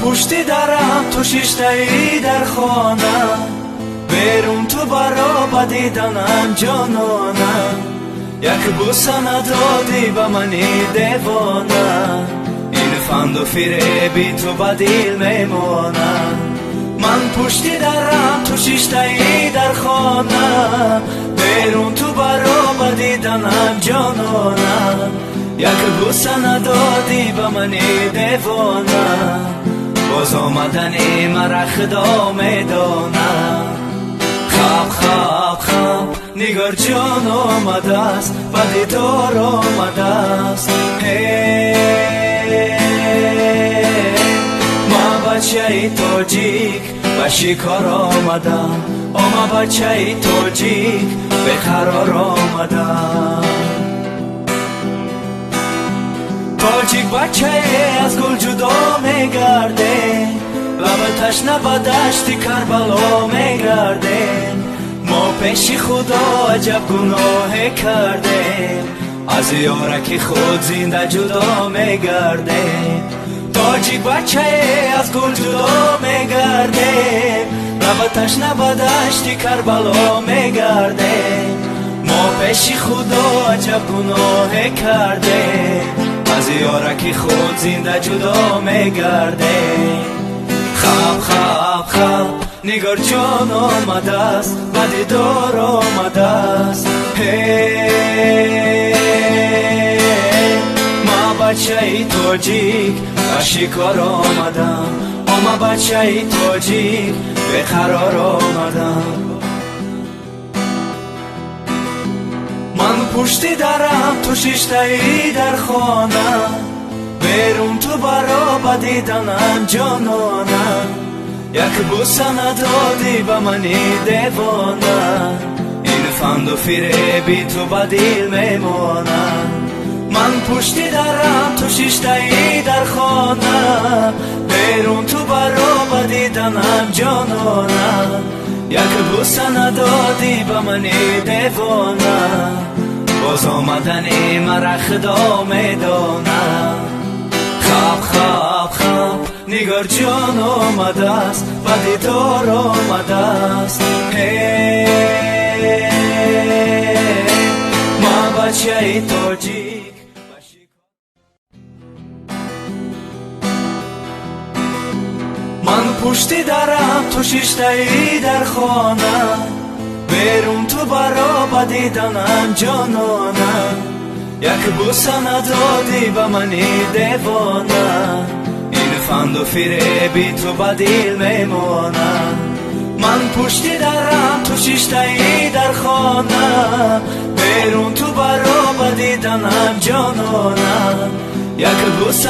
پشتی درم تو شیشتایی در خانم، بیرون تو برا بدیدنم جانانم. یک بوسه ندادی به منی دیوانم، این فند و فریبی تو بدیل میمانم. من پشتی درم تو شیشتایی در خانم، بیرون تو برا بدیدنم جانانم. یک بوسه ندادی به منی دیوانم، باز آمدنی مرا خدا میدانم. خواب خواب خواب نگار جان آمده است، به دیدار آمده است. ما بچه تاجیک به شکار آمدم، ما بچه تاجیک به قرار آمدم. تاجیک بچه از گل جدا میگرده، لب تشنه به دشت کربلا میگرده. ما پیش خدا عجب گناه کرده، از یارک خود زنده جدا میگرده. تاجیک بچه از گل جدا میگرده، لب تشنه به دشت کربلا میگرده. ما پیش خدا عجب گناه کرده، از یارک خود زنده جدا میگرده. خواب خواب خواب نگار جان آمده است، به دیدار آمده است. ما بچه تاجیک به شکار آمدم، ما بچه تاجیک به قرار آمدم. من پشتی درم تو شیشتایی در خانم، بیرون تو برا بدیدنم جانانم. یک بوسه ندادی به منی دیوانم، این فند و فریبی تو بدیل میمانم. من پشتی درم تو شیشتایی در خانم، بیرون تو برا بدیدنم جانانم. یک بوسه ندادی به منی دیوانم، باز آمدنی مرا خدا میدانم. خواب خواب خواب نگار جان آمده است، به دیدار آمده است. ما بچه تاجیک من پشتی درم تو شیشتایی در خانم، بیرون تو برا بدیدنم جانانم. یک بوسه ندادی به منی دیوانم، این فند و فریبی تو بدیل میمانم. من پشتی درم تو شیشتایی در خانم، بیرون تو برا بدیدنم جانانم. یک بوسه